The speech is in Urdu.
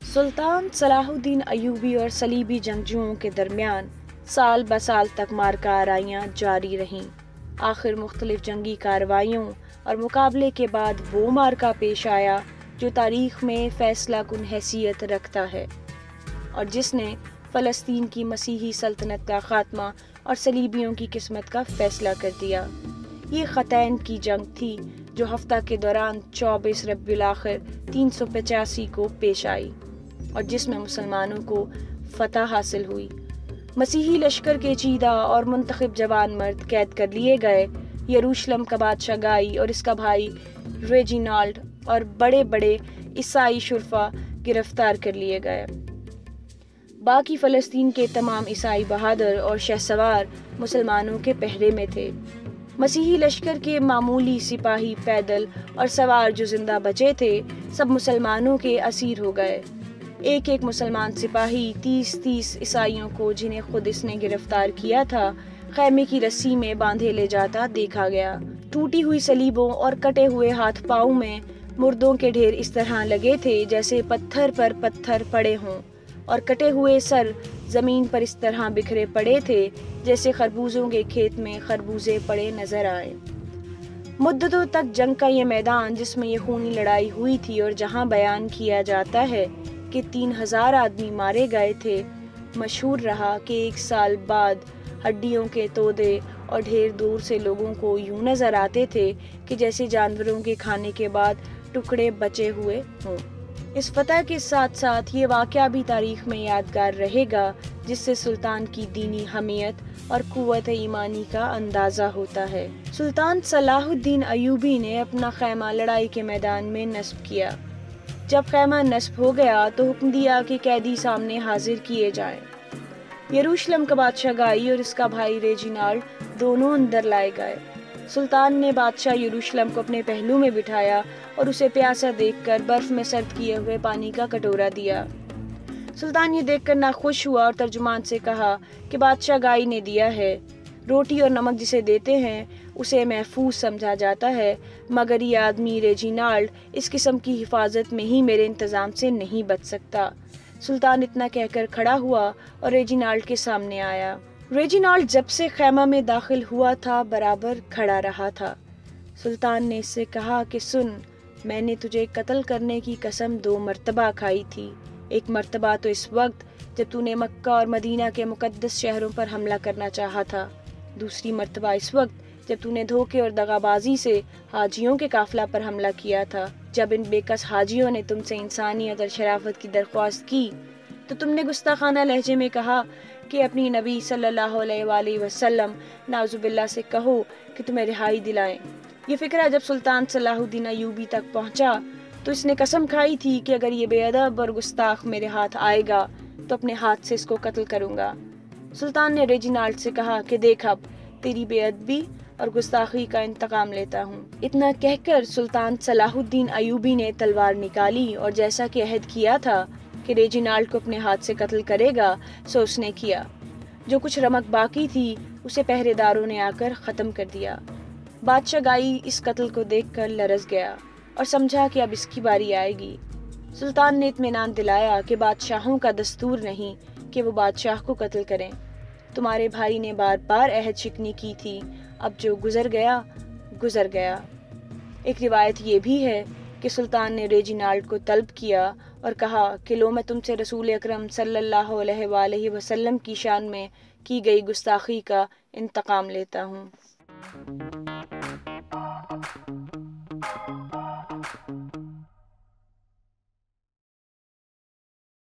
سلطان صلاح الدین ایوبی اور صلیبی جنگجوؤں کے درمیان سال بسال تک مارکہ آرائیاں جاری رہیں۔ آخر مختلف جنگی کارروائیوں اور مقابلے کے بعد وہ مارکہ پیش آیا جو تاریخ میں فیصلہ کن حیثیت رکھتا ہے اور جس نے فلسطین کی مسیحی سلطنت کا خاتمہ اور صلیبیوں کی قسمت کا فیصلہ کر دیا۔ یہ خطین کی جنگ تھی جو ہفتہ کے دوران 24 ربیع الاخر 385 کو پیش آئی اور جس میں مسلمانوں کو فتح حاصل ہوئی۔ مسیحی لشکر کے چیدہ اور منتخب جوان مرد قید کر لیے گئے۔ یروشلم کا بادشاہ گائی اور اس کا بھائی ریجینالڈ اور بڑے بڑے عیسائی شرفا گرفتار کر لیے گئے۔ باقی فلسطین کے تمام عیسائی بہادر اور شہسوار مسلمانوں کے پہرے میں تھے۔ مسیحی لشکر کے معمولی سپاہی پیدل اور سوار جو زندہ بچے تھے سب مسلمانوں کے اسیر ہو گئے۔ ایک ایک مسلمان سپاہی 30 عیسائیوں کو جنہیں خود اس نے گرفتار کیا تھا خیمے کی رسی میں باندھے لے جاتا دیکھا گیا۔ ٹوٹی ہوئی صلیبوں اور کٹے ہوئے ہاتھ پاؤں میں مردوں کے ڈھیر اس طرح لگے تھے جیسے پتھر پر پتھر پڑے ہوں، اور کٹے ہوئے سر زمین پر اس طرح بکھرے پڑے تھے جیسے خربوزوں کے کھیت میں خربوزے پڑے نظر آئے۔ مدتوں تک جنگ کا یہ میدان جس میں یہ خونی لڑائی ہوئی تھی اور جہاں بیان کیا جاتا ہے کہ 3000 آدمی مارے گئے تھے، مشہور رہا کہ 1 سال بعد ہڈیوں کے تودے اور ڈھیر دور سے لوگوں کو یوں نظر آتے تھے کہ جیسے جانوروں کے کھانے کے بعد ٹکڑے بچے ہوئے ہوں۔ اس فتح کے ساتھ ساتھ یہ واقعہ بھی تاریخ میں یادگار رہے گا جس سے سلطان کی دینی حمیت اور قوت ایمانی کا اندازہ ہوتا ہے۔ سلطان صلاح الدین ایوبی نے اپنا خیمہ لڑائی کے میدان میں نصب کیا۔ جب خیمہ نصب ہو گیا تو حکم دیا کہ قیدی سامنے حاضر کیے جائیں۔ یروشلم کا بادشاہ گائی اور اس کا بھائی ریجینالڈ دونوں اندر لائے گئے۔ سلطان نے بادشاہ یروشلم کو اپنے پہلو میں بٹھایا اور اسے پیاسا دیکھ کر برف میں سرد کیے ہوئے پانی کا کٹورا دیا۔ سلطان یہ دیکھ کر ناخوش ہوا اور ترجمان سے کہا کہ بادشاہ گائی نے دیا ہے۔ روٹی اور نمک جسے دیتے ہیں اسے محفوظ سمجھا جاتا ہے، مگر یہ آدمی ریجینالڈ اس قسم کی حفاظت میں ہی میرے انتظام سے نہیں بچ سکتا۔ سلطان اتنا کہہ کر کھڑا ہوا اور ریجینالڈ کے سامنے آیا۔ ریجینالڈ جب سے خیمہ میں داخل ہوا تھا برابر کھڑا رہا تھا۔ سلطان نے اس سے کہا کہ سن، میں نے تجھے قتل کرنے کی قسم 2 مرتبہ کھائی تھی۔ ایک مرتبہ تو اس وقت جب تو نے مکہ اور مدینہ کے مقدس شہروں پر حملہ کرنا چاہا تھا، دوسری مرتبہ اس وقت جب تو نے دھوکے اور دغا بازی سے حاجیوں کے قافلہ پر حملہ کیا تھا۔ جب ان بے کس حاجیوں نے تم سے انسانیت اور شرافت کی درخواست کی تو تم نے گستاخانہ لہجے میں کہا کہ اپنی نبی صلی اللہ علیہ وآلہ وسلم نعوذ باللہ سے کہو کہ تمہیں رہائی دلائیں۔ یہ فکرہ جب سلطان صلاح الدین ایوبی تک پہنچا تو اس نے قسم کھائی تھی کہ اگر یہ بے ادب اور گستاخ میرے ہاتھ آئے گا تو اپنے ہاتھ سے اس کو قتل کروں گا۔ سلطان نے ریجینالڈ سے کہا کہ دیکھ اب تیری بے ادبی اور گستاخی کا انتقام لیتا ہوں۔ اتنا کہہ کر سلطان صلاح الدین ایوبی نے تلوار نکالی اور جیسا کہ عہد کیا تھا کہ ریجینالڈ کو اپنے ہاتھ سے قتل کرے گا سو اس نے کیا۔ جو کچھ رمق باقی تھی اسے پہرے داروں نے آ کر ختم کر دیا۔ بادشاہ گائی اس قتل کو دیکھ کر لرز گیا اور سمجھا کہ اب اس کی باری آئے گی۔ سلطان نے اطمینان دلایا کہ بادشاہوں کا دستور نہیں کہ وہ بادشاہ کو قتل کریں۔ تمہارے بھائی نے بار بار عہد شکنی کی تھی، اب جو گزر گیا گزر گیا۔ ایک روایت یہ بھی ہے کہ سلطان نے ریجینالڈ کو طلب کیا اور کہا کہ لو میں تم سے رسول اکرم صلی اللہ علیہ وآلہ وسلم کی شان میں کی گئی گستاخی کا انتقام لیتا ہوں۔